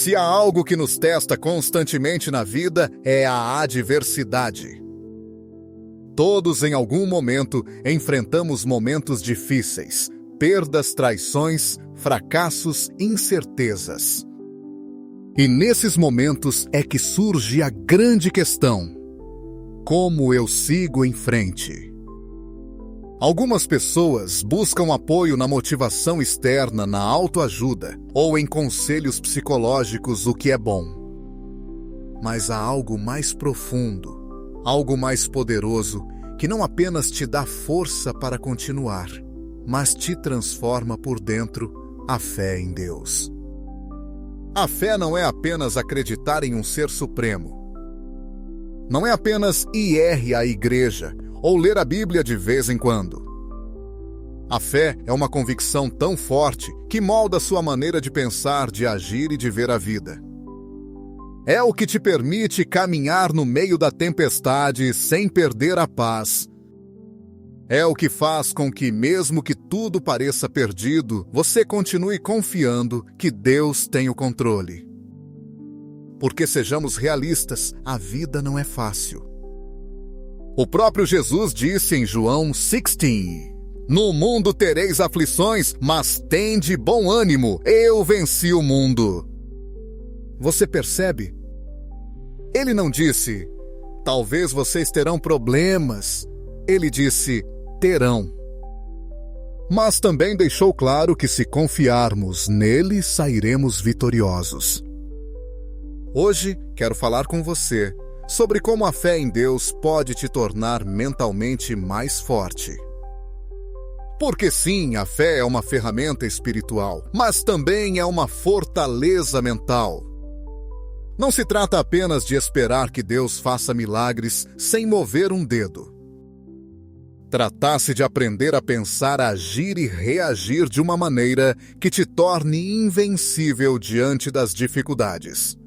Se há algo que nos testa constantemente na vida, é a adversidade. Todos, em algum momento, enfrentamos momentos difíceis, perdas, traições, fracassos, incertezas. E nesses momentos é que surge a grande questão: como eu sigo em frente? Algumas pessoas buscam apoio na motivação externa, na autoajuda ou em conselhos psicológicos, o que é bom. Mas há algo mais profundo, algo mais poderoso, que não apenas te dá força para continuar, mas te transforma por dentro: a fé em Deus. A fé não é apenas acreditar em um ser supremo. Não é apenas ir à igreja ou ler a Bíblia de vez em quando. A fé é uma convicção tão forte que molda sua maneira de pensar, de agir e de ver a vida. É o que te permite caminhar no meio da tempestade sem perder a paz. É o que faz com que, mesmo que tudo pareça perdido, você continue confiando que Deus tem o controle. Porque, sejamos realistas, a vida não é fácil. O próprio Jesus disse em João 16: "No mundo tereis aflições, mas tende bom ânimo, eu venci o mundo." Você percebe? Ele não disse: "Talvez vocês terão problemas." Ele disse: "terão." Mas também deixou claro que, se confiarmos nele, sairemos vitoriosos. Hoje, quero falar com você sobre como a fé em Deus pode te tornar mentalmente mais forte. Porque sim, a fé é uma ferramenta espiritual, mas também é uma fortaleza mental. Não se trata apenas de esperar que Deus faça milagres sem mover um dedo. Trata-se de aprender a pensar, agir e reagir de uma maneira que te torne invencível diante das dificuldades.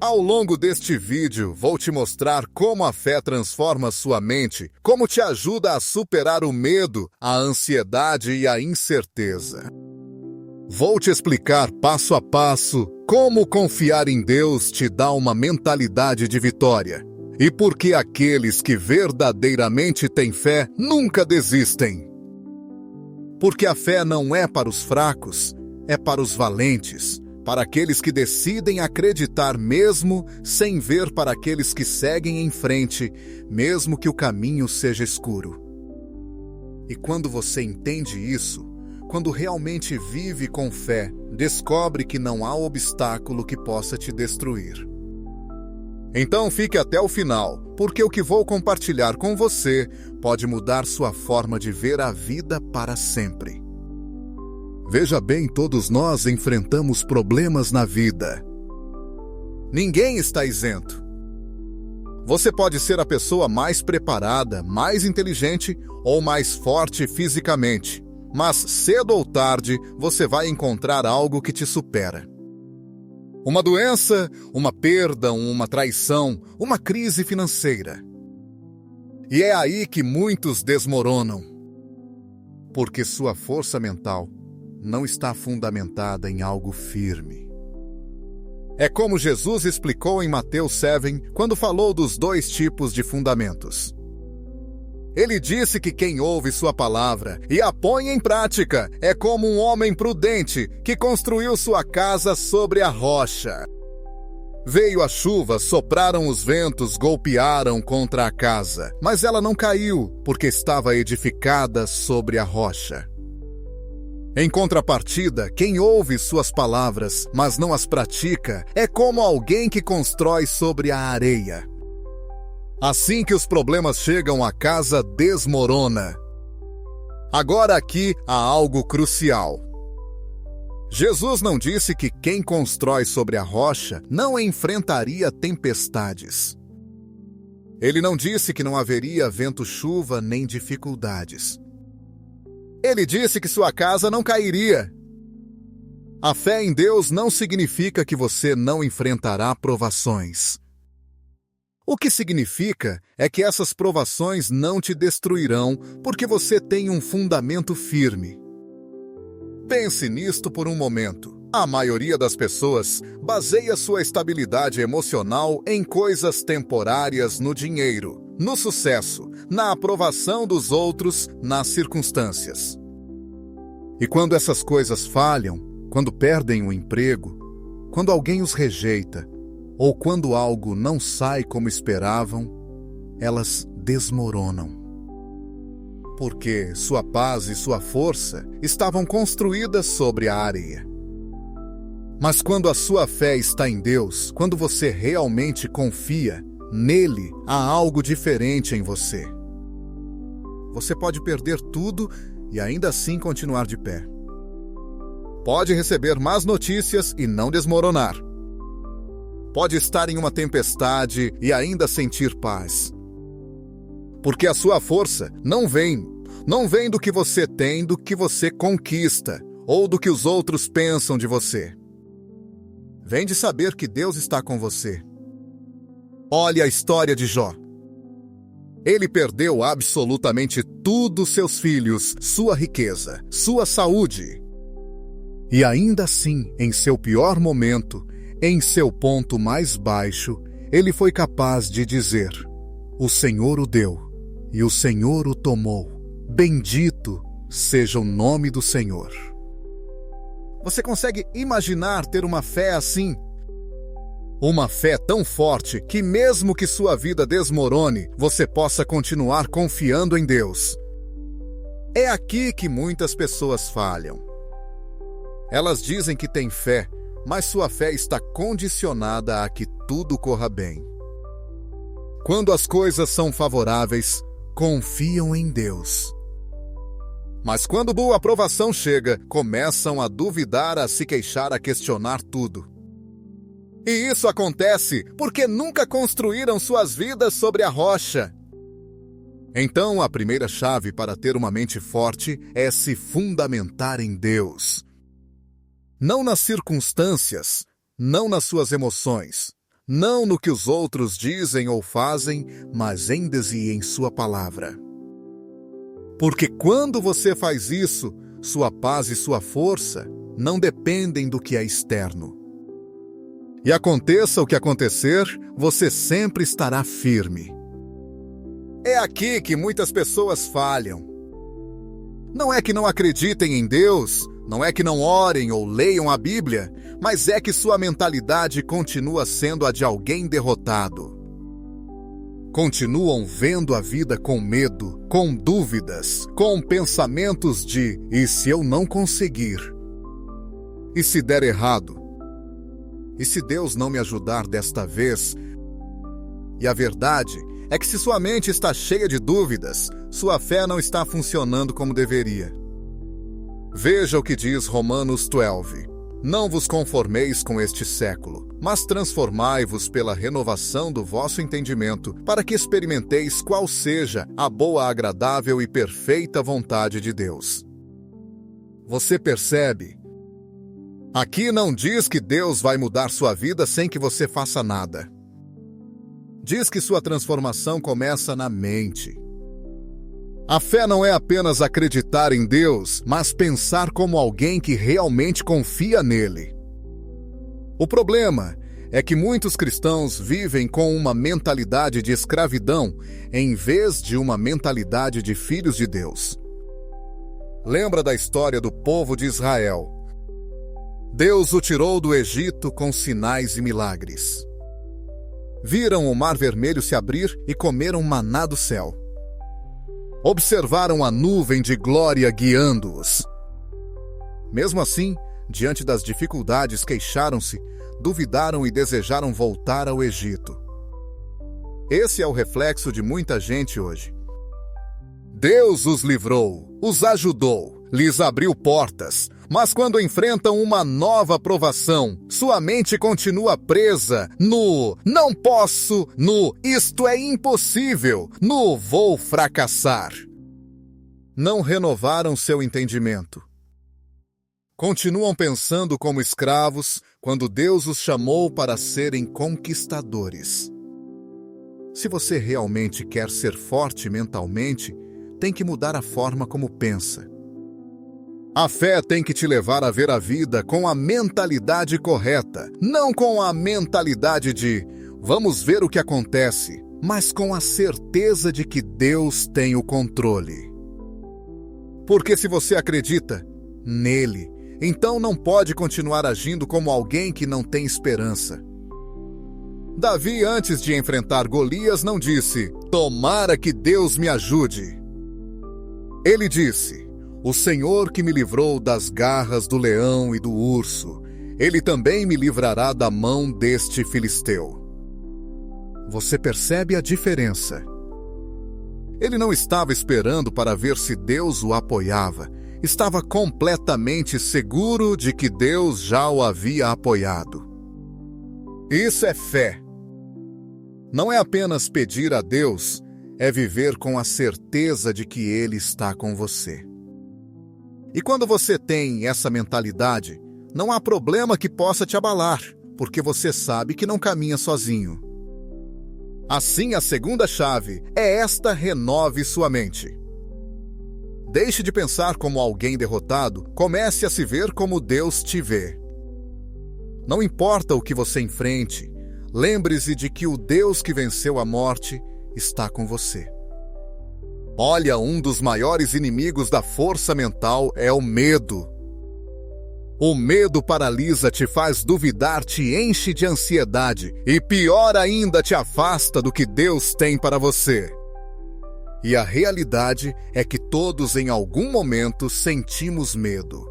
Ao longo deste vídeo, vou te mostrar como a fé transforma sua mente, como te ajuda a superar o medo, a ansiedade e a incerteza. Vou te explicar passo a passo como confiar em Deus te dá uma mentalidade de vitória e por que aqueles que verdadeiramente têm fé nunca desistem. Porque a fé não é para os fracos, é para os valentes, para aqueles que decidem acreditar mesmo sem ver, para aqueles que seguem em frente, mesmo que o caminho seja escuro. E quando você entende isso, quando realmente vive com fé, descobre que não há obstáculo que possa te destruir. Então fique até o final, porque o que vou compartilhar com você pode mudar sua forma de ver a vida para sempre. Veja bem, todos nós enfrentamos problemas na vida. Ninguém está isento. Você pode ser a pessoa mais preparada, mais inteligente ou mais forte fisicamente, mas cedo ou tarde você vai encontrar algo que te supera. Uma doença, uma perda, uma traição, uma crise financeira. E é aí que muitos desmoronam, porque sua força mental não está fundamentada em algo firme. É como Jesus explicou em Mateus 7, quando falou dos 2 tipos de fundamentos. Ele disse que quem ouve sua palavra e a põe em prática é como um homem prudente que construiu sua casa sobre a rocha. Veio a chuva, sopraram os ventos, golpearam contra a casa, mas ela não caiu, porque estava edificada sobre a rocha. Em contrapartida, quem ouve suas palavras, mas não as pratica, é como alguém que constrói sobre a areia. Assim que os problemas chegam, a casa desmorona. Agora aqui há algo crucial. Jesus não disse que quem constrói sobre a rocha não enfrentaria tempestades. Ele não disse que não haveria vento-chuva nem dificuldades. Ele disse que sua casa não cairia. A fé em Deus não significa que você não enfrentará provações. O que significa é que essas provações não te destruirão porque você tem um fundamento firme. Pense nisto por um momento. A maioria das pessoas baseia sua estabilidade emocional em coisas temporárias, no dinheiro, no sucesso, na aprovação dos outros, nas circunstâncias. E quando essas coisas falham, quando perdem o emprego, quando alguém os rejeita, ou quando algo não sai como esperavam, elas desmoronam. Porque sua paz e sua força estavam construídas sobre a areia. Mas quando a sua fé está em Deus, quando você realmente confia, nele há algo diferente em você. Você pode perder tudo e ainda assim continuar de pé. Pode receber más notícias e não desmoronar. Pode estar em uma tempestade e ainda sentir paz. Porque a sua força não vem do que você tem, do que você conquista, ou do que os outros pensam de você. Vem de saber que Deus está com você. Olhe a história de Jó. Ele perdeu absolutamente tudo: seus filhos, sua riqueza, sua saúde. E ainda assim, em seu pior momento, em seu ponto mais baixo, ele foi capaz de dizer: o Senhor o deu, e o Senhor o tomou. Bendito seja o nome do Senhor. Você consegue imaginar ter uma fé assim? Uma fé tão forte que mesmo que sua vida desmorone, você possa continuar confiando em Deus. É aqui que muitas pessoas falham. Elas dizem que têm fé, mas sua fé está condicionada a que tudo corra bem. Quando as coisas são favoráveis, confiam em Deus. Mas quando boa aprovação chega, começam a duvidar, a se queixar, a questionar tudo. E isso acontece porque nunca construíram suas vidas sobre a rocha. Então, a primeira chave para ter uma mente forte é se fundamentar em Deus. Não nas circunstâncias, não nas suas emoções, não no que os outros dizem ou fazem, mas em Deus e em sua palavra. Porque quando você faz isso, sua paz e sua força não dependem do que é externo. E aconteça o que acontecer, você sempre estará firme. É aqui que muitas pessoas falham. Não é que não acreditem em Deus, não é que não orem ou leiam a Bíblia, mas é que sua mentalidade continua sendo a de alguém derrotado. Continuam vendo a vida com medo, com dúvidas, com pensamentos de: e se eu não conseguir? E se der errado? E se Deus não me ajudar desta vez? E a verdade é que se sua mente está cheia de dúvidas, sua fé não está funcionando como deveria. Veja o que diz Romanos 12. Não vos conformeis com este século, mas transformai-vos pela renovação do vosso entendimento, para que experimenteis qual seja a boa, agradável e perfeita vontade de Deus. Você percebe? Aqui não diz que Deus vai mudar sua vida sem que você faça nada. Diz que sua transformação começa na mente. A fé não é apenas acreditar em Deus, mas pensar como alguém que realmente confia nele. O problema é que muitos cristãos vivem com uma mentalidade de escravidão em vez de uma mentalidade de filhos de Deus. Lembra da história do povo de Israel? Deus o tirou do Egito com sinais e milagres. Viram o Mar Vermelho se abrir e comeram maná do céu. Observaram a nuvem de glória guiando-os. Mesmo assim, diante das dificuldades, queixaram-se, duvidaram e desejaram voltar ao Egito. Esse é o reflexo de muita gente hoje. Deus os livrou, os ajudou, lhes abriu portas, mas quando enfrentam uma nova provação, sua mente continua presa no não posso, no isto é impossível, no vou fracassar. Não renovaram seu entendimento. Continuam pensando como escravos quando Deus os chamou para serem conquistadores. Se você realmente quer ser forte mentalmente, tem que mudar a forma como pensa. A fé tem que te levar a ver a vida com a mentalidade correta, não com a mentalidade de vamos ver o que acontece, mas com a certeza de que Deus tem o controle. Porque se você acredita nele, então não pode continuar agindo como alguém que não tem esperança. Davi, antes de enfrentar Golias, não disse, tomara que Deus me ajude. Ele disse, o Senhor que me livrou das garras do leão e do urso, ele também me livrará da mão deste filisteu. Você percebe a diferença? Ele não estava esperando para ver se Deus o apoiava. Estava completamente seguro de que Deus já o havia apoiado. Isso é fé. Não é apenas pedir a Deus, é viver com a certeza de que Ele está com você. E quando você tem essa mentalidade, não há problema que possa te abalar, porque você sabe que não caminha sozinho. Assim, a segunda chave é esta: renove sua mente. Deixe de pensar como alguém derrotado, comece a se ver como Deus te vê. Não importa o que você enfrente, lembre-se de que o Deus que venceu a morte está com você. Olha, um dos maiores inimigos da força mental é o medo. O medo paralisa, te faz duvidar, te enche de ansiedade e, pior ainda, te afasta do que Deus tem para você. E a realidade é que todos em algum momento sentimos medo.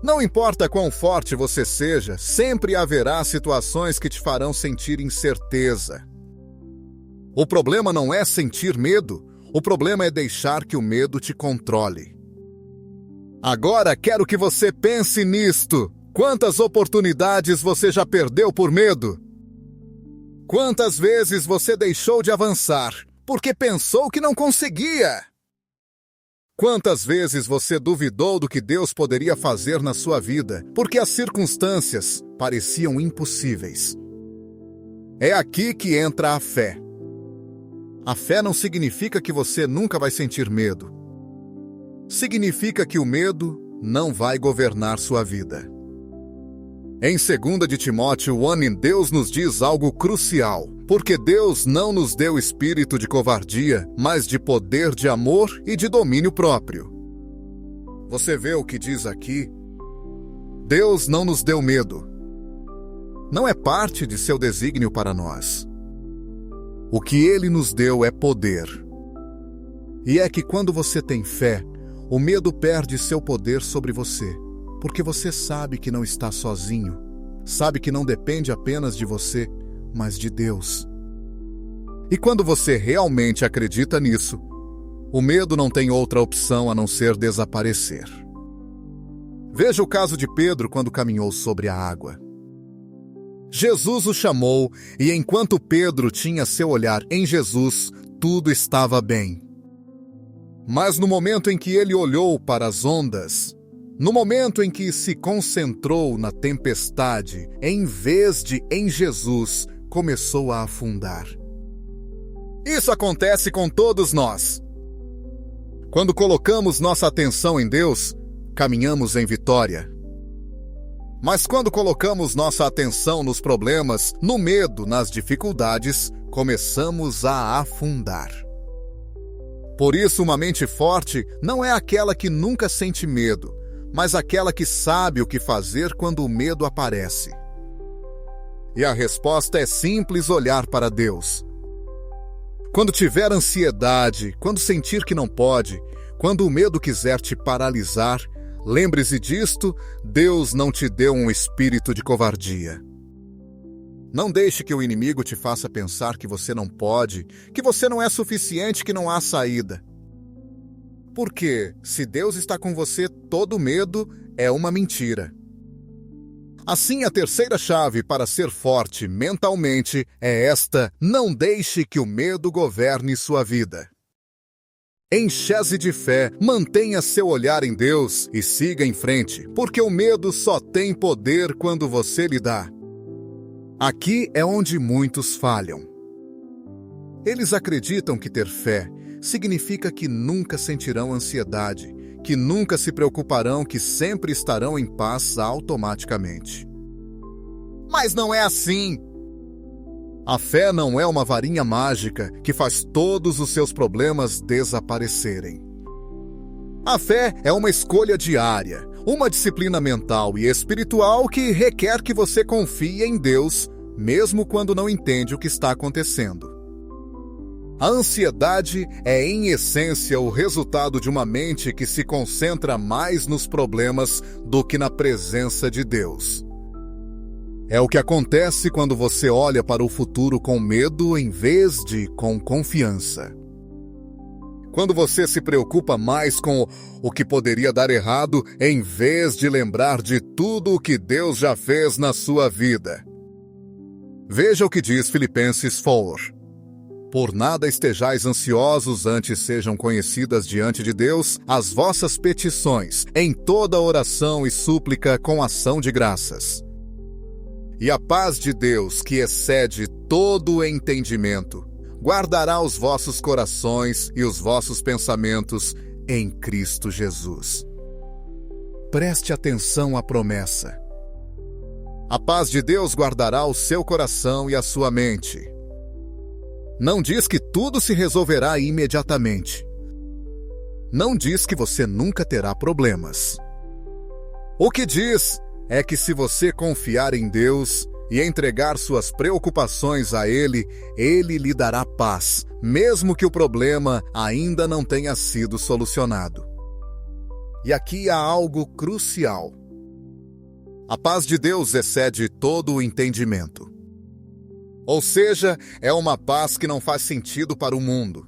Não importa quão forte você seja, sempre haverá situações que te farão sentir incerteza. O problema não é sentir medo, o problema é deixar que o medo te controle. Agora quero que você pense nisto. Quantas oportunidades você já perdeu por medo? Quantas vezes você deixou de avançar porque pensou que não conseguia? Quantas vezes você duvidou do que Deus poderia fazer na sua vida, porque as circunstâncias pareciam impossíveis? É aqui que entra a fé. A fé não significa que você nunca vai sentir medo. Significa que o medo não vai governar sua vida. Em 2 de Timóteo 1, Deus nos diz algo crucial, porque Deus não nos deu espírito de covardia, mas de poder, de amor e de domínio próprio. Você vê o que diz aqui? Deus não nos deu medo. Não é parte de seu desígnio para nós. O que Ele nos deu é poder. E é que quando você tem fé, o medo perde seu poder sobre você. Porque você sabe que não está sozinho, sabe que não depende apenas de você, mas de Deus. E quando você realmente acredita nisso, o medo não tem outra opção a não ser desaparecer. Veja o caso de Pedro quando caminhou sobre a água. Jesus o chamou e enquanto Pedro tinha seu olhar em Jesus, tudo estava bem. Mas no momento em que ele olhou para as ondas, no momento em que se concentrou na tempestade, em vez de em Jesus, começou a afundar. Isso acontece com todos nós. Quando colocamos nossa atenção em Deus, caminhamos em vitória. Mas quando colocamos nossa atenção nos problemas, no medo, nas dificuldades, começamos a afundar. Por isso, uma mente forte não é aquela que nunca sente medo, mas aquela que sabe o que fazer quando o medo aparece. E a resposta é simples: olhar para Deus. Quando tiver ansiedade, quando sentir que não pode, quando o medo quiser te paralisar, lembre-se disto: Deus não te deu um espírito de covardia. Não deixe que o inimigo te faça pensar que você não pode, que você não é suficiente, que não há saída. Porque, se Deus está com você, todo medo é uma mentira. Assim, a terceira chave para ser forte mentalmente é esta: não deixe que o medo governe sua vida. Enche-se de fé, mantenha seu olhar em Deus e siga em frente, porque o medo só tem poder quando você lhe dá. Aqui é onde muitos falham. Eles acreditam que ter fé significa que nunca sentirão ansiedade, que nunca se preocuparão, que sempre estarão em paz automaticamente. Mas não é assim. A fé não é uma varinha mágica que faz todos os seus problemas desaparecerem. A fé é uma escolha diária, uma disciplina mental e espiritual que requer que você confie em Deus, mesmo quando não entende o que está acontecendo. A ansiedade é, em essência, o resultado de uma mente que se concentra mais nos problemas do que na presença de Deus. É o que acontece quando você olha para o futuro com medo em vez de com confiança. Quando você se preocupa mais com o que poderia dar errado, em vez de lembrar de tudo o que Deus já fez na sua vida. Veja o que diz Filipenses 4. Por nada estejais ansiosos, antes sejam conhecidas diante de Deus as vossas petições, em toda oração e súplica com ação de graças. E a paz de Deus, que excede todo o entendimento, guardará os vossos corações e os vossos pensamentos em Cristo Jesus. Preste atenção à promessa. A paz de Deus guardará o seu coração e a sua mente. Não diz que tudo se resolverá imediatamente. Não diz que você nunca terá problemas. O que diz é que se você confiar em Deus e entregar suas preocupações a Ele, Ele lhe dará paz, mesmo que o problema ainda não tenha sido solucionado. E aqui há algo crucial. A paz de Deus excede todo o entendimento. Ou seja, é uma paz que não faz sentido para o mundo.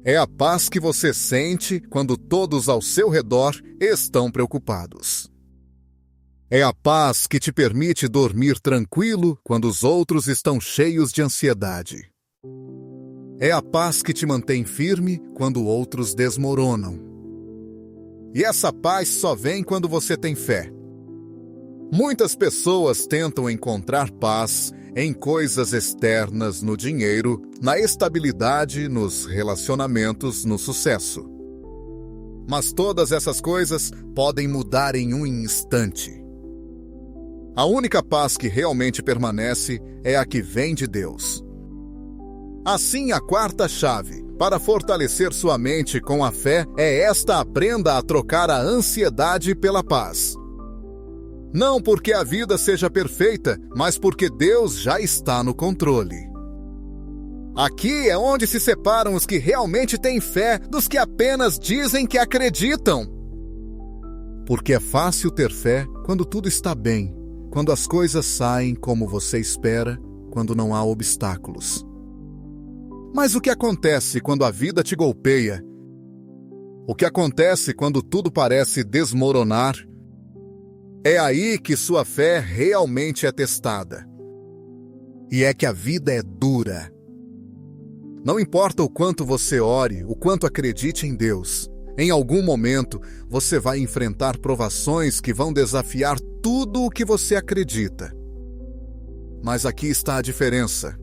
É a paz que você sente quando todos ao seu redor estão preocupados. É a paz que te permite dormir tranquilo quando os outros estão cheios de ansiedade. É a paz que te mantém firme quando outros desmoronam. E essa paz só vem quando você tem fé. Muitas pessoas tentam encontrar paz em coisas externas, no dinheiro, na estabilidade, nos relacionamentos, no sucesso. Mas todas essas coisas podem mudar em um instante. A única paz que realmente permanece é a que vem de Deus. Assim, a quarta chave para fortalecer sua mente com a fé é esta: aprenda a trocar a ansiedade pela paz. Não porque a vida seja perfeita, mas porque Deus já está no controle. Aqui é onde se separam os que realmente têm fé dos que apenas dizem que acreditam. Porque é fácil ter fé quando tudo está bem, quando as coisas saem como você espera, quando não há obstáculos. Mas o que acontece quando a vida te golpeia? O que acontece quando tudo parece desmoronar? É aí que sua fé realmente é testada. E é que a vida é dura. Não importa o quanto você ore, o quanto acredite em Deus, em algum momento você vai enfrentar provações que vão desafiar tudo o que você acredita. Mas aqui está a diferença.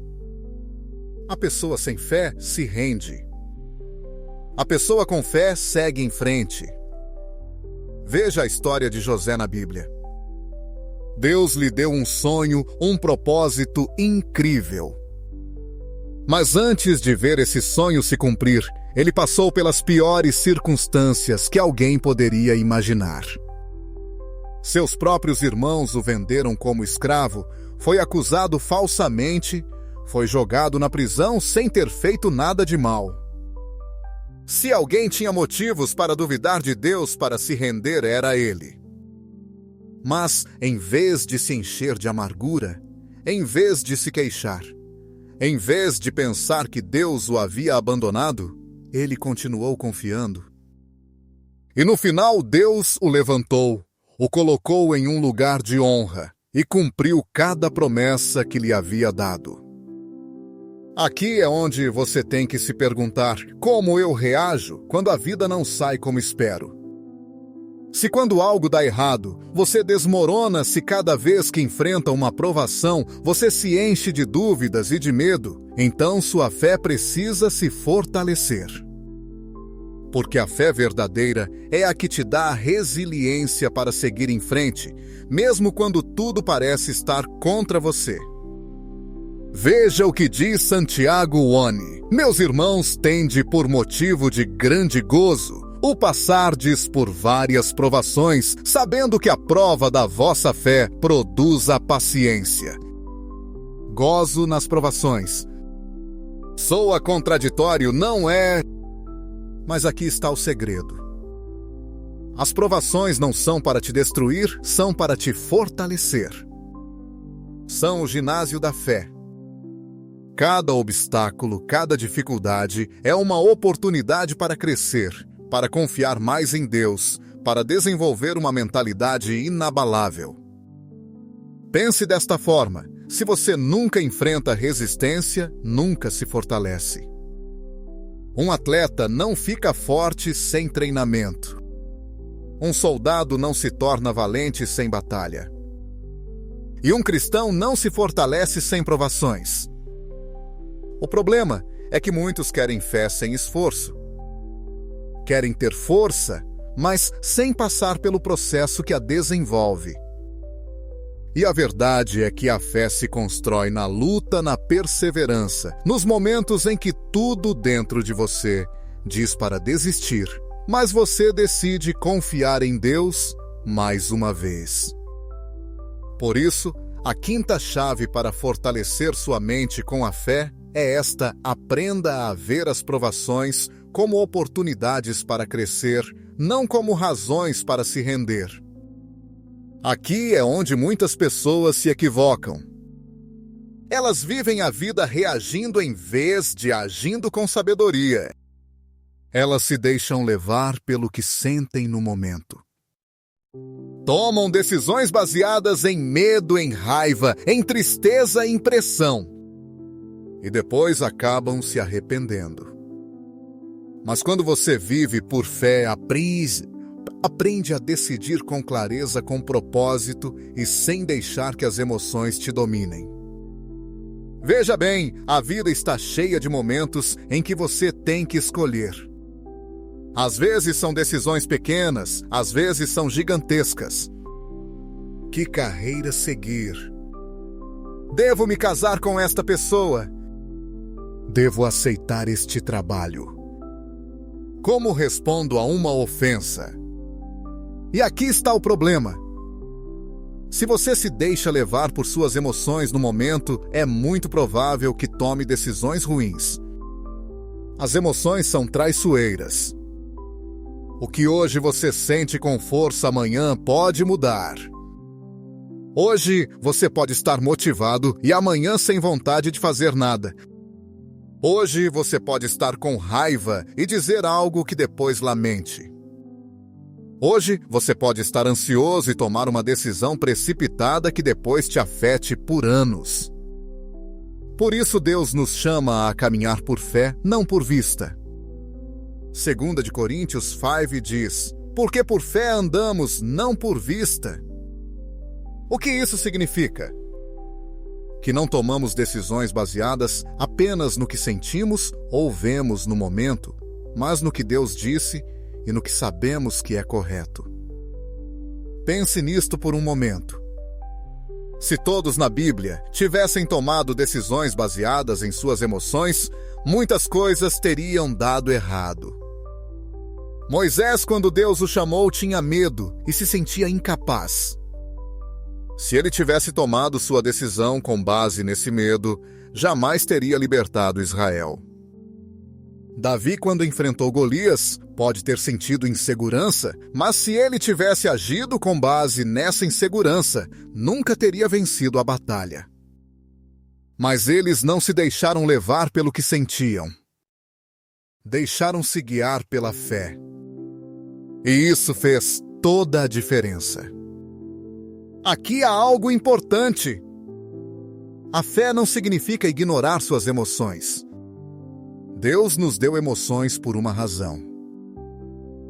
A pessoa sem fé se rende. A pessoa com fé segue em frente. Veja a história de José na Bíblia. Deus lhe deu um sonho, um propósito incrível. Mas antes de ver esse sonho se cumprir, ele passou pelas piores circunstâncias que alguém poderia imaginar. Seus próprios irmãos o venderam como escravo, foi acusado falsamente, foi jogado na prisão sem ter feito nada de mal. Se alguém tinha motivos para duvidar de Deus, para se render, era ele. Mas, em vez de se encher de amargura, em vez de se queixar, em vez de pensar que Deus o havia abandonado, ele continuou confiando. E no final, Deus o levantou, o colocou em um lugar de honra e cumpriu cada promessa que lhe havia dado. Aqui é onde você tem que se perguntar: como eu reajo quando a vida não sai como espero? Se quando algo dá errado, você desmorona-se cada vez que enfrenta uma provação, você se enche de dúvidas e de medo, então sua fé precisa se fortalecer. Porque a fé verdadeira é a que te dá a resiliência para seguir em frente, mesmo quando tudo parece estar contra você. Veja o que diz Santiago 1. Meus irmãos, tende por motivo de grande gozo o passardes por várias provações, sabendo que a prova da vossa fé produz a paciência. Gozo nas provações. Soa contraditório, não é? Mas aqui está o segredo. As provações não são para te destruir, são para te fortalecer. São o ginásio da fé. Cada obstáculo, cada dificuldade é uma oportunidade para crescer, para confiar mais em Deus, para desenvolver uma mentalidade inabalável. Pense desta forma: se você nunca enfrenta resistência, nunca se fortalece. Um atleta não fica forte sem treinamento. Um soldado não se torna valente sem batalha. E um cristão não se fortalece sem provações. O problema é que muitos querem fé sem esforço. Querem ter força, mas sem passar pelo processo que a desenvolve. E a verdade é que a fé se constrói na luta, na perseverança, nos momentos em que tudo dentro de você diz para desistir, mas você decide confiar em Deus mais uma vez. Por isso, a quinta chave para fortalecer sua mente com a fé é esta: aprenda a ver as provações como oportunidades para crescer, não como razões para se render. Aqui é onde muitas pessoas se equivocam. Elas vivem a vida reagindo em vez de agindo com sabedoria. Elas se deixam levar pelo que sentem no momento. Tomam decisões baseadas em medo, em raiva, em tristeza e em pressão. E depois acabam se arrependendo. Mas quando você vive por fé, aprende a decidir com clareza, com propósito e sem deixar que as emoções te dominem. Veja bem, a vida está cheia de momentos em que você tem que escolher. Às vezes são decisões pequenas, às vezes são gigantescas. Que carreira seguir? Devo me casar com esta pessoa? Devo aceitar este trabalho? Como respondo a uma ofensa? E aqui está o problema. Se você se deixa levar por suas emoções no momento, é muito provável que tome decisões ruins. As emoções são traiçoeiras. O que hoje você sente com força, amanhã pode mudar. Hoje você pode estar motivado e amanhã sem vontade de fazer nada. Hoje você pode estar com raiva e dizer algo que depois lamente. Hoje você pode estar ansioso e tomar uma decisão precipitada que depois te afete por anos. Por isso Deus nos chama a caminhar por fé, não por vista. 2 Coríntios 5 diz: porque por fé andamos, não por vista. O que isso significa? Que não tomamos decisões baseadas apenas no que sentimos ou vemos no momento, mas no que Deus disse e no que sabemos que é correto. Pense nisto por um momento. Se todos na Bíblia tivessem tomado decisões baseadas em suas emoções, muitas coisas teriam dado errado. Moisés, quando Deus o chamou, tinha medo e se sentia incapaz. Se ele tivesse tomado sua decisão com base nesse medo, jamais teria libertado Israel. Davi, quando enfrentou Golias, pode ter sentido insegurança, mas se ele tivesse agido com base nessa insegurança, nunca teria vencido a batalha. Mas eles não se deixaram levar pelo que sentiam. Deixaram-se guiar pela fé. E isso fez toda a diferença. Aqui há algo importante. A fé não significa ignorar suas emoções. Deus nos deu emoções por uma razão.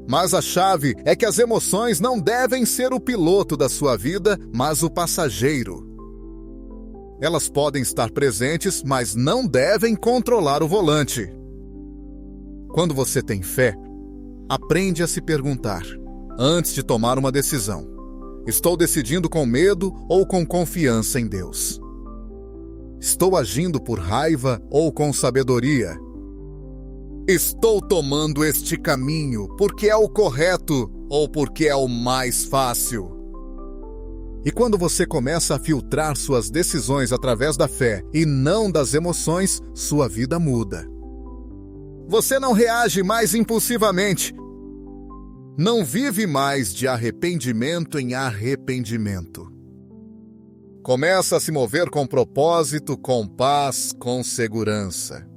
Mas a chave é que as emoções não devem ser o piloto da sua vida, mas o passageiro. Elas podem estar presentes, mas não devem controlar o volante. Quando você tem fé, aprende a se perguntar, antes de tomar uma decisão: estou decidindo com medo ou com confiança em Deus? Estou agindo por raiva ou com sabedoria? Estou tomando este caminho porque é o correto ou porque é o mais fácil? E quando você começa a filtrar suas decisões através da fé e não das emoções, sua vida muda. Você não reage mais impulsivamente. Não vive mais de arrependimento em arrependimento. Começa a se mover com propósito, com paz, com segurança.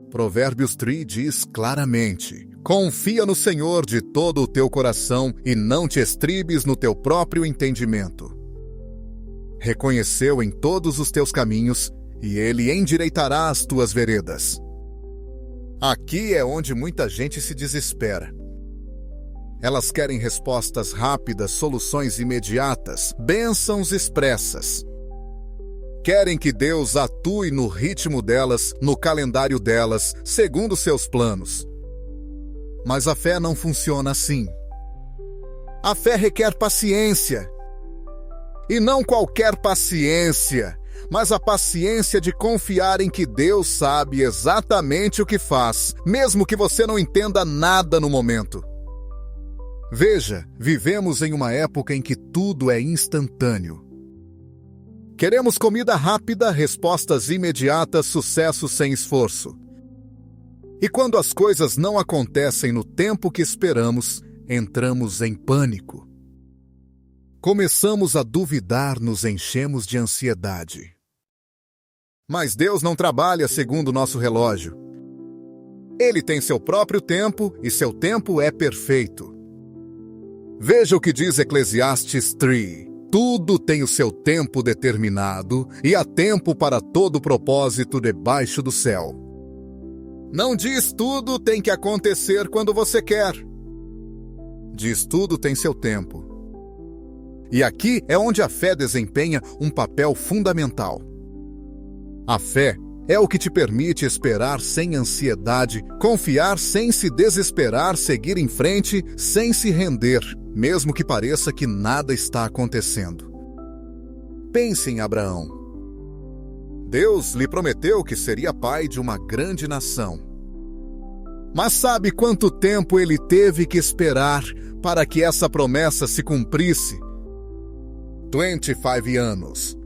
Provérbios 3 diz claramente: confia no Senhor de todo o teu coração e não te estribes no teu próprio entendimento. Reconheceu em todos os teus caminhos e Ele endireitará as tuas veredas. Aqui é onde muita gente se desespera. Elas querem respostas rápidas, soluções imediatas, bênçãos expressas. Querem que Deus atue no ritmo delas, no calendário delas, segundo seus planos. Mas a fé não funciona assim. A fé requer paciência. E não qualquer paciência, mas a paciência de confiar em que Deus sabe exatamente o que faz, mesmo que você não entenda nada no momento. Veja, vivemos em uma época em que tudo é instantâneo. Queremos comida rápida, respostas imediatas, sucesso sem esforço. E quando as coisas não acontecem no tempo que esperamos, entramos em pânico. Começamos a duvidar, nos enchemos de ansiedade. Mas Deus não trabalha segundo o nosso relógio. Ele tem seu próprio tempo e seu tempo é perfeito. Veja o que diz Eclesiastes 3. Tudo tem o seu tempo determinado e há tempo para todo propósito debaixo do céu. Não diz tudo tem que acontecer quando você quer. Diz tudo tem seu tempo. E aqui é onde a fé desempenha um papel fundamental. A fé é o que te permite esperar sem ansiedade, confiar sem se desesperar, seguir em frente sem se render, mesmo que pareça que nada está acontecendo. Pense em Abraão. Deus lhe prometeu que seria pai de uma grande nação. Mas sabe quanto tempo ele teve que esperar para que essa promessa se cumprisse? 25 anos.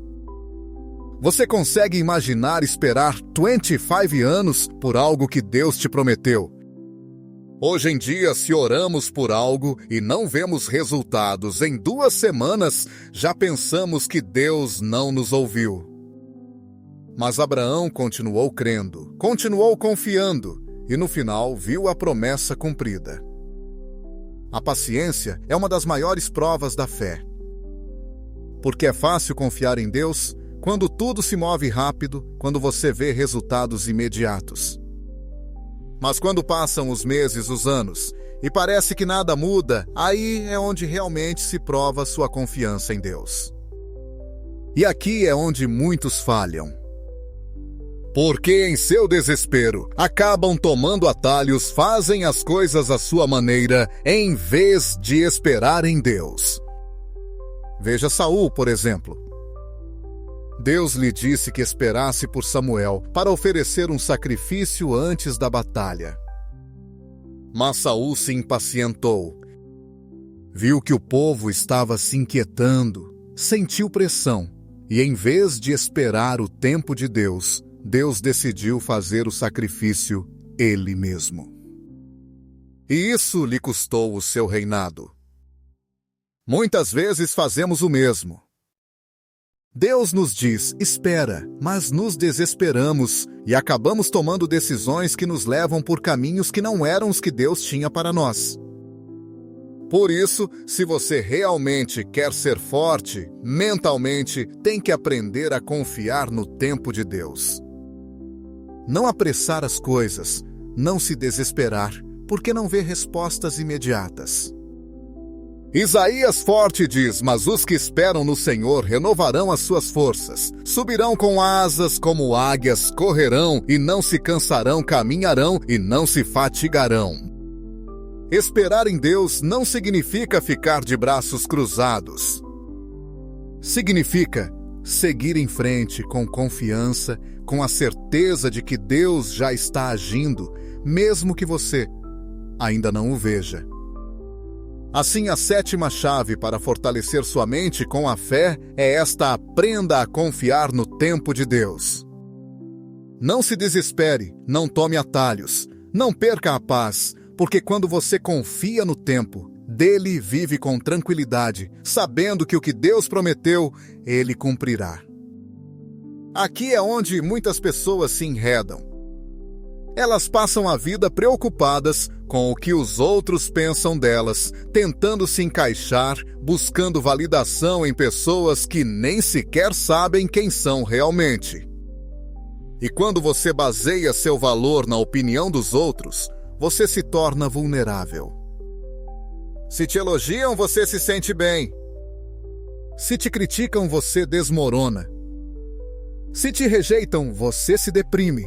Você consegue imaginar esperar 25 anos por algo que Deus te prometeu? Hoje em dia, se oramos por algo e não vemos resultados em 2 semanas, já pensamos que Deus não nos ouviu. Mas Abraão continuou crendo, continuou confiando e no final viu a promessa cumprida. A paciência é uma das maiores provas da fé. Porque é fácil confiar em Deus quando tudo se move rápido, quando você vê resultados imediatos. Mas quando passam os meses, os anos, e parece que nada muda, aí é onde realmente se prova sua confiança em Deus. E aqui é onde muitos falham. Porque em seu desespero, acabam tomando atalhos, fazem as coisas à sua maneira, em vez de esperar em Deus. Veja Saul, por exemplo. Deus lhe disse que esperasse por Samuel para oferecer um sacrifício antes da batalha. Mas Saul se impacientou. Viu que o povo estava se inquietando, sentiu pressão, e em vez de esperar o tempo de Deus, Deus decidiu fazer o sacrifício ele mesmo. E isso lhe custou o seu reinado. Muitas vezes fazemos o mesmo. Deus nos diz, espera, mas nos desesperamos e acabamos tomando decisões que nos levam por caminhos que não eram os que Deus tinha para nós. Por isso, se você realmente quer ser forte, mentalmente, tem que aprender a confiar no tempo de Deus. Não apressar as coisas, não se desesperar, porque não vê respostas imediatas. Isaías forte diz, mas os que esperam no Senhor renovarão as suas forças. Subirão com asas como águias, correrão e não se cansarão, caminharão e não se fatigarão. Esperar em Deus não significa ficar de braços cruzados. Significa seguir em frente com confiança, com a certeza de que Deus já está agindo, mesmo que você ainda não o veja. Assim, a sétima chave para fortalecer sua mente com a fé é esta: aprenda a confiar no tempo de Deus. Não se desespere, não tome atalhos, não perca a paz, porque quando você confia no tempo dele, vive com tranquilidade, sabendo que o que Deus prometeu, ele cumprirá. Aqui é onde muitas pessoas se enredam. Elas passam a vida preocupadas com o que os outros pensam delas, tentando se encaixar, buscando validação em pessoas que nem sequer sabem quem são realmente. E quando você baseia seu valor na opinião dos outros, você se torna vulnerável. Se te elogiam, você se sente bem. Se te criticam, você desmorona. Se te rejeitam, você se deprime.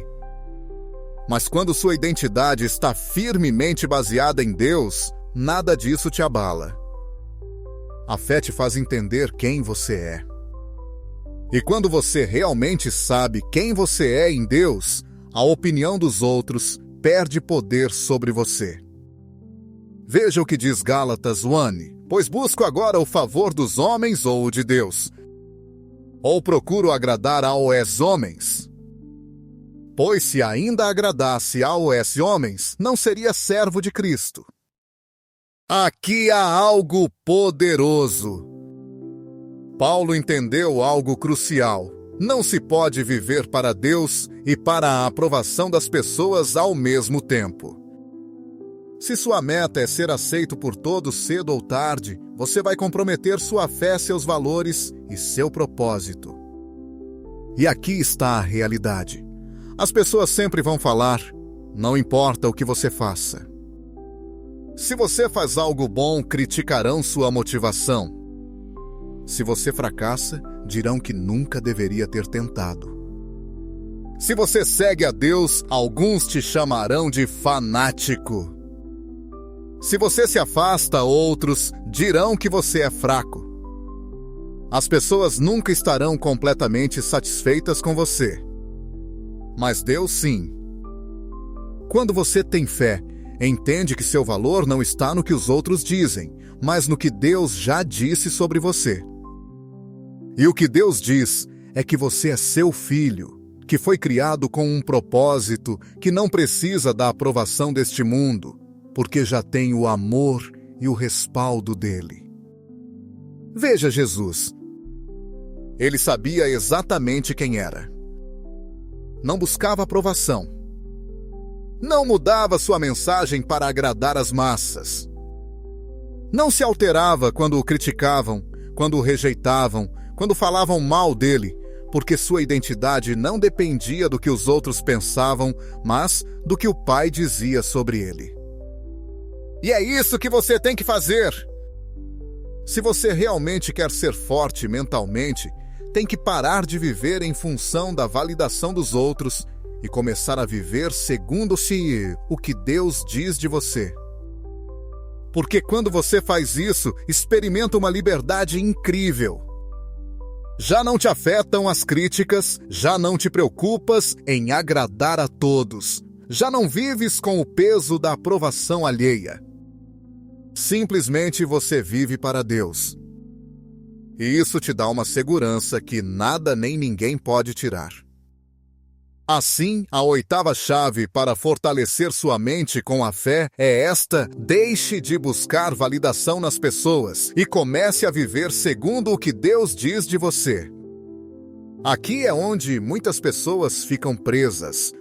Mas quando sua identidade está firmemente baseada em Deus, nada disso te abala. A fé te faz entender quem você é. E quando você realmente sabe quem você é em Deus, a opinião dos outros perde poder sobre você. Veja o que diz Gálatas 1: pois busco agora o favor dos homens ou o de Deus? Ou procuro agradar aos homens? Pois se ainda agradasse aos homens, não seria servo de Cristo. Aqui há algo poderoso. Paulo entendeu algo crucial. Não se pode viver para Deus e para a aprovação das pessoas ao mesmo tempo. Se sua meta é ser aceito por todos cedo ou tarde, você vai comprometer sua fé, seus valores e seu propósito. E aqui está a realidade. As pessoas sempre vão falar, não importa o que você faça. Se você faz algo bom, criticarão sua motivação. Se você fracassa, dirão que nunca deveria ter tentado. Se você segue a Deus, alguns te chamarão de fanático. Se você se afasta, outros dirão que você é fraco. As pessoas nunca estarão completamente satisfeitas com você. Mas Deus sim. Quando você tem fé, entende que seu valor não está no que os outros dizem, mas no que Deus já disse sobre você. E o que Deus diz é que você é seu filho, que foi criado com um propósito, que não precisa da aprovação deste mundo, porque já tem o amor e o respaldo dele. Veja Jesus. Ele sabia exatamente quem era. Não buscava aprovação. Não mudava sua mensagem para agradar as massas. Não se alterava quando o criticavam, quando o rejeitavam, quando falavam mal dele, porque sua identidade não dependia do que os outros pensavam, mas do que o Pai dizia sobre ele. E é isso que você tem que fazer. Se você realmente quer ser forte mentalmente, tem que parar de viver em função da validação dos outros e começar a viver segundo-se o que Deus diz de você. Porque quando você faz isso, experimenta uma liberdade incrível. Já não te afetam as críticas, já não te preocupas em agradar a todos, já não vives com o peso da aprovação alheia. Simplesmente você vive para Deus. E isso te dá uma segurança que nada nem ninguém pode tirar. Assim, a oitava chave para fortalecer sua mente com a fé é esta: deixe de buscar validação nas pessoas e comece a viver segundo o que Deus diz de você. Aqui é onde muitas pessoas ficam presas.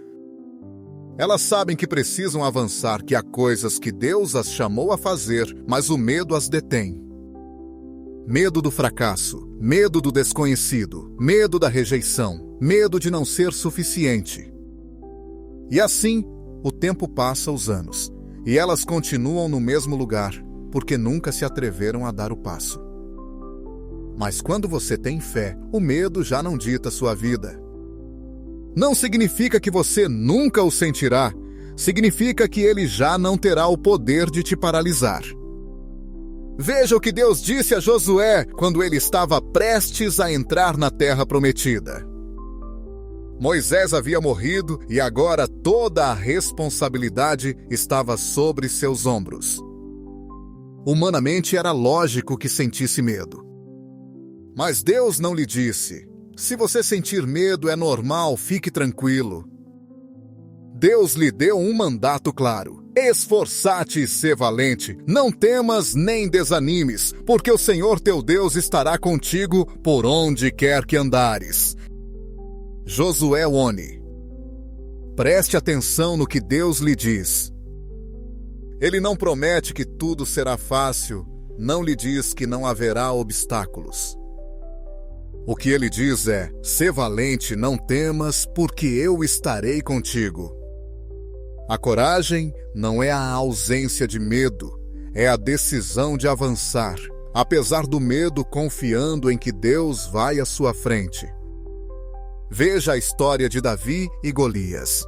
Elas sabem que precisam avançar, que há coisas que Deus as chamou a fazer, mas o medo as detém. Medo do fracasso, medo do desconhecido, medo da rejeição, medo de não ser suficiente. E assim, o tempo passa os anos, e elas continuam no mesmo lugar, porque nunca se atreveram a dar o passo. Mas quando você tem fé, o medo já não dita sua vida. Não significa que você nunca o sentirá, significa que ele já não terá o poder de te paralisar. Veja o que Deus disse a Josué quando ele estava prestes a entrar na terra prometida. Moisés havia morrido e agora toda a responsabilidade estava sobre seus ombros. Humanamente era lógico que sentisse medo. Mas Deus não lhe disse: se você sentir medo é normal, fique tranquilo. Deus lhe deu um mandato claro: esforça-te e sê valente, não temas nem desanimes, porque o Senhor teu Deus estará contigo por onde quer que andares. Josué 1. Preste atenção no que Deus lhe diz. Ele não promete que tudo será fácil, não lhe diz que não haverá obstáculos. O que ele diz é: sê valente, não temas, porque eu estarei contigo. A coragem não é a ausência de medo, é a decisão de avançar, apesar do medo, confiando em que Deus vai à sua frente. Veja a história de Davi e Golias.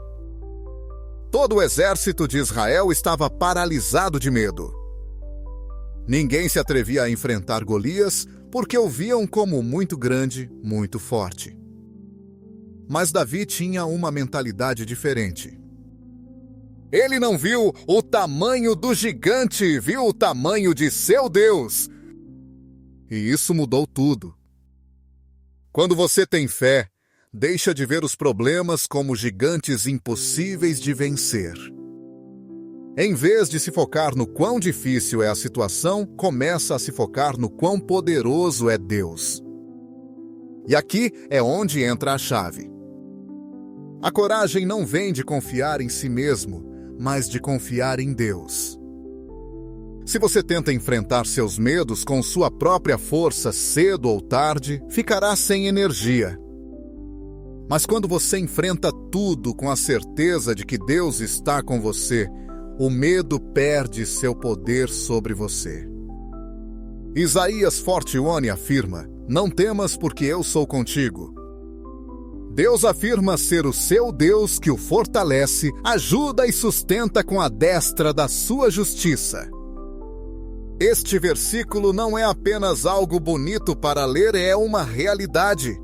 Todo o exército de Israel estava paralisado de medo. Ninguém se atrevia a enfrentar Golias porque o viam como muito grande, muito forte. Mas Davi tinha uma mentalidade diferente. Ele não viu o tamanho do gigante, viu o tamanho de seu Deus. E isso mudou tudo. Quando você tem fé, deixa de ver os problemas como gigantes impossíveis de vencer. Em vez de se focar no quão difícil é a situação, começa a se focar no quão poderoso é Deus. E aqui é onde entra a chave. A coragem não vem de confiar em si mesmo, mas de confiar em Deus. Se você tenta enfrentar seus medos com sua própria força cedo ou tarde, ficará sem energia. Mas quando você enfrenta tudo com a certeza de que Deus está com você, o medo perde seu poder sobre você. Isaías 41 afirma: não temas, porque eu sou contigo. Deus afirma ser o seu Deus que o fortalece, ajuda e sustenta com a destra da sua justiça. Este versículo não é apenas algo bonito para ler, é uma realidade.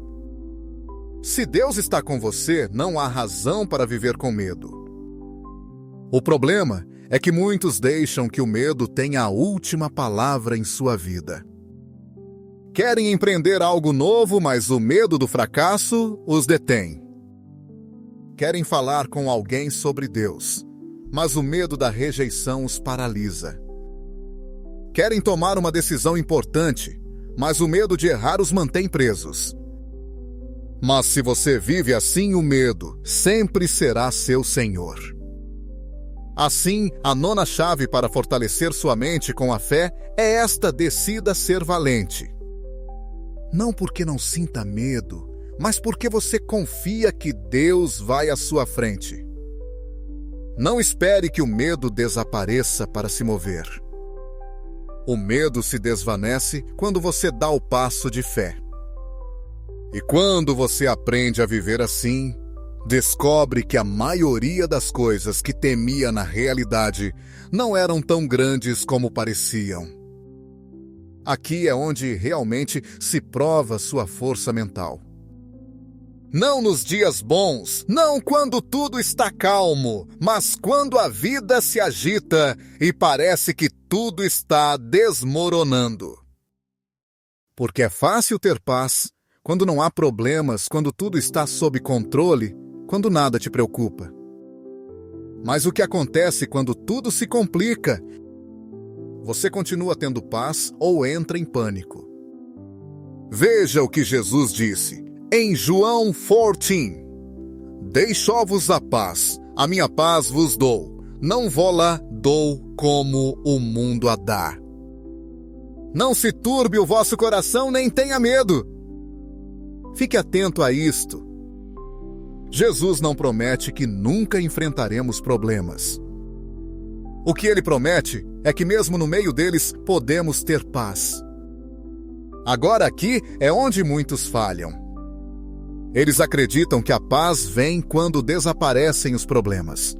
Se Deus está com você, não há razão para viver com medo. O problema é que muitos deixam que o medo tenha a última palavra em sua vida. Querem empreender algo novo, mas o medo do fracasso os detém. Querem falar com alguém sobre Deus, mas o medo da rejeição os paralisa. Querem tomar uma decisão importante, mas o medo de errar os mantém presos. Mas se você vive assim, o medo sempre será seu senhor. Assim, a nona chave para fortalecer sua mente com a fé é esta: decida ser valente. Não porque não sinta medo, mas porque você confia que Deus vai à sua frente. Não espere que o medo desapareça para se mover. O medo se desvanece quando você dá o passo de fé. E quando você aprende a viver assim, descobre que a maioria das coisas que temia na realidade não eram tão grandes como pareciam. Aqui é onde realmente se prova sua força mental. Não nos dias bons, não quando tudo está calmo, mas quando a vida se agita e parece que tudo está desmoronando. Porque é fácil ter paz quando não há problemas, quando tudo está sob controle, quando nada te preocupa. Mas o que acontece quando tudo se complica? Você continua tendo paz ou entra em pânico. Veja o que Jesus disse em João 14. Deixo-vos a paz, a minha paz vos dou, não vou-la dou como o mundo a dá. Não se turbe o vosso coração, nem tenha medo. Fique atento a isto. Jesus não promete que nunca enfrentaremos problemas. O que ele promete é que mesmo no meio deles podemos ter paz. Agora aqui é onde muitos falham. Eles acreditam que a paz vem quando desaparecem os problemas.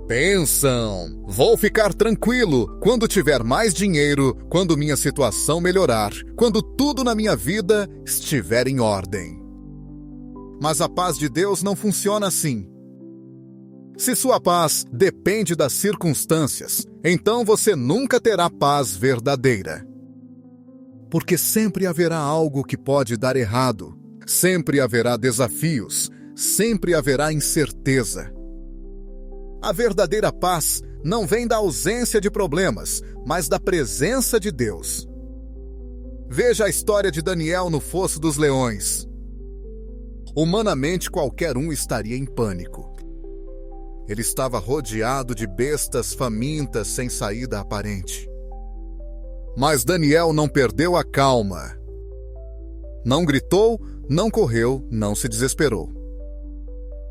Pensam, vou ficar tranquilo quando tiver mais dinheiro, quando minha situação melhorar, quando tudo na minha vida estiver em ordem. Mas a paz de Deus não funciona assim. Se sua paz depende das circunstâncias, então você nunca terá paz verdadeira. Porque sempre haverá algo que pode dar errado, sempre haverá desafios, sempre haverá incerteza. A verdadeira paz não vem da ausência de problemas, mas da presença de Deus. Veja a história de Daniel no Fosso dos Leões. Humanamente, qualquer um estaria em pânico. Ele estava rodeado de bestas famintas sem saída aparente. Mas Daniel não perdeu a calma. Não gritou, não correu, não se desesperou.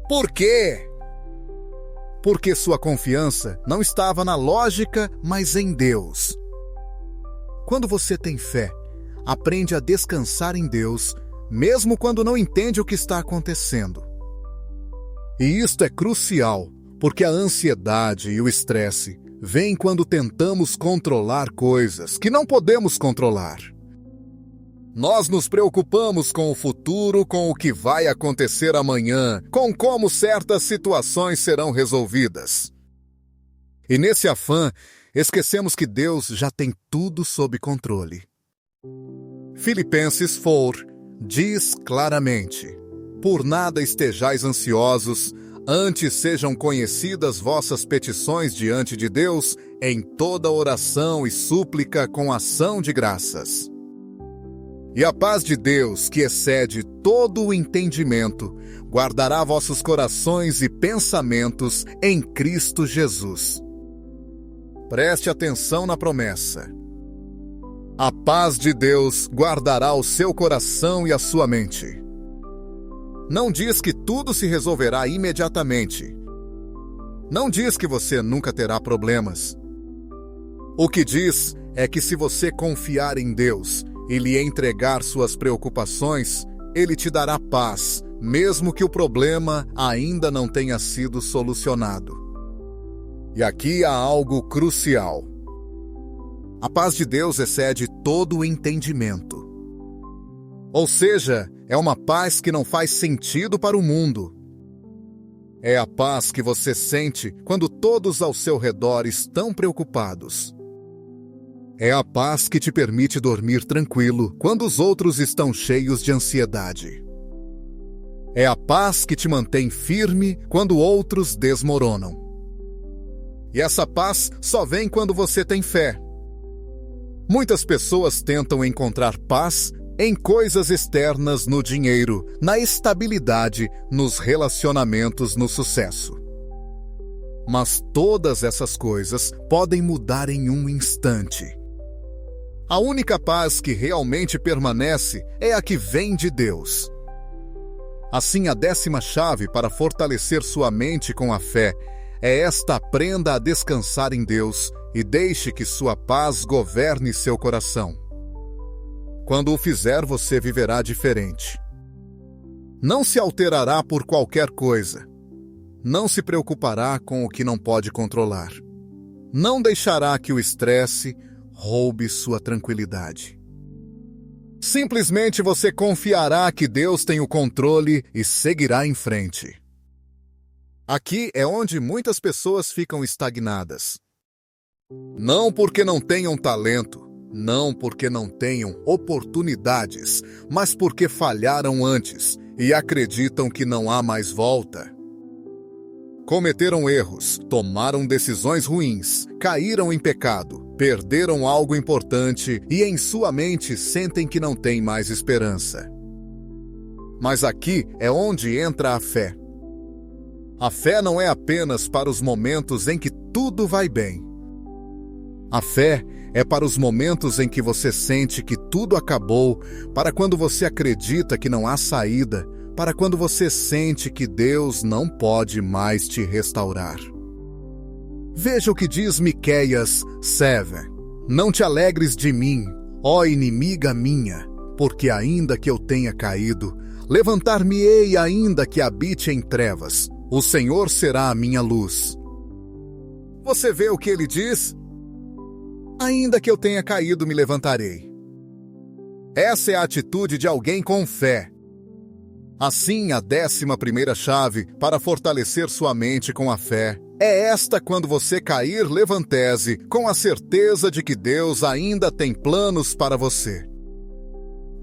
Por quê? Porque sua confiança não estava na lógica, mas em Deus. Quando você tem fé, aprende a descansar em Deus, mesmo quando não entende o que está acontecendo. E isto é crucial, porque a ansiedade e o estresse vêm quando tentamos controlar coisas que não podemos controlar. Nós nos preocupamos com o futuro, com o que vai acontecer amanhã, com como certas situações serão resolvidas. E nesse afã, esquecemos que Deus já tem tudo sob controle. Filipenses 4 diz claramente: por nada estejais ansiosos, antes sejam conhecidas vossas petições diante de Deus em toda oração e súplica com ação de graças. E a paz de Deus, que excede todo o entendimento, guardará vossos corações e pensamentos em Cristo Jesus. Preste atenção na promessa. A paz de Deus guardará o seu coração e a sua mente. Não diz que tudo se resolverá imediatamente. Não diz que você nunca terá problemas. O que diz é que se você confiar em Deus e lhe entregar suas preocupações, Ele te dará paz, mesmo que o problema ainda não tenha sido solucionado. E aqui há algo crucial. A paz de Deus excede todo o entendimento. Ou seja, é uma paz que não faz sentido para o mundo. É a paz que você sente quando todos ao seu redor estão preocupados. É a paz que te permite dormir tranquilo quando os outros estão cheios de ansiedade. É a paz que te mantém firme quando outros desmoronam. E essa paz só vem quando você tem fé. Muitas pessoas tentam encontrar paz em coisas externas, no dinheiro, na estabilidade, nos relacionamentos, no sucesso. Mas todas essas coisas podem mudar em um instante. A única paz que realmente permanece é a que vem de Deus. Assim, a 10ª chave para fortalecer sua mente com a fé é esta: aprenda a descansar em Deus e deixe que sua paz governe seu coração. Quando o fizer, você viverá diferente. Não se alterará por qualquer coisa. Não se preocupará com o que não pode controlar. Não deixará que o estresse roube sua tranquilidade. Simplesmente você confiará que Deus tem o controle e seguirá em frente. Aqui é onde muitas pessoas ficam estagnadas. Não porque não tenham talento, não porque não tenham oportunidades, mas porque falharam antes e acreditam que não há mais volta. Cometeram erros, tomaram decisões ruins, caíram em pecado, perderam algo importante e em sua mente sentem que não tem mais esperança. Mas aqui é onde entra a fé. A fé não é apenas para os momentos em que tudo vai bem. A fé é para os momentos em que você sente que tudo acabou, para quando você acredita que não há saída, para quando você sente que Deus não pode mais te restaurar. Veja o que diz Miqueias 7. Não te alegres de mim, ó inimiga minha, porque ainda que eu tenha caído, levantar-me-ei ainda que habite em trevas, o Senhor será a minha luz. Você vê o que ele diz? Ainda que eu tenha caído, me levantarei. Essa é a atitude de alguém com fé. Assim, a 11ª chave para fortalecer sua mente com a fé é esta: quando você cair, levante-se com a certeza de que Deus ainda tem planos para você.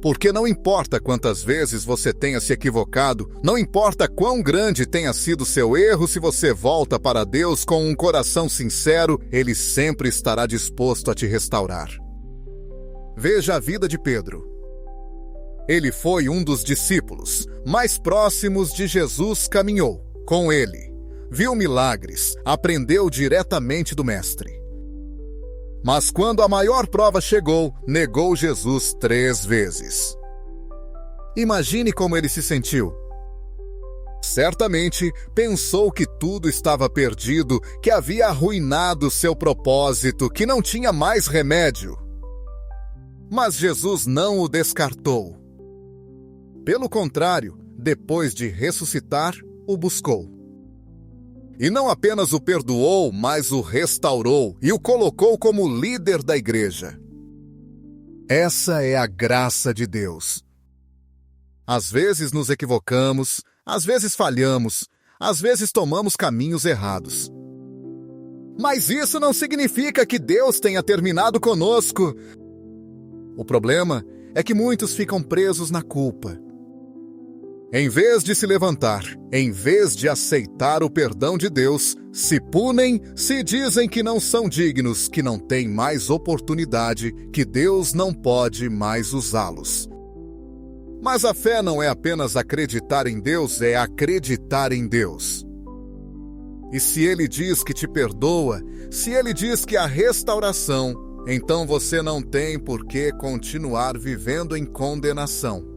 Porque não importa quantas vezes você tenha se equivocado, não importa quão grande tenha sido seu erro, se você volta para Deus com um coração sincero, Ele sempre estará disposto a te restaurar. Veja a vida de Pedro. Ele foi um dos discípulos mais próximos de Jesus, caminhou com ele, viu milagres, aprendeu diretamente do Mestre. Mas quando a maior prova chegou, negou Jesus 3 vezes. Imagine como ele se sentiu. Certamente pensou que tudo estava perdido, que havia arruinado seu propósito, que não tinha mais remédio. Mas Jesus não o descartou. Pelo contrário, depois de ressuscitar, o buscou. E não apenas o perdoou, mas o restaurou e o colocou como líder da igreja. Essa é a graça de Deus. Às vezes nos equivocamos, às vezes falhamos, às vezes tomamos caminhos errados. Mas isso não significa que Deus tenha terminado conosco. O problema é que muitos ficam presos na culpa. Em vez de se levantar, em vez de aceitar o perdão de Deus, se punem, se dizem que não são dignos, que não têm mais oportunidade, que Deus não pode mais usá-los. Mas a fé não é apenas acreditar em Deus, é acreditar em Deus. E se Ele diz que te perdoa, se Ele diz que há restauração, então você não tem por que continuar vivendo em condenação.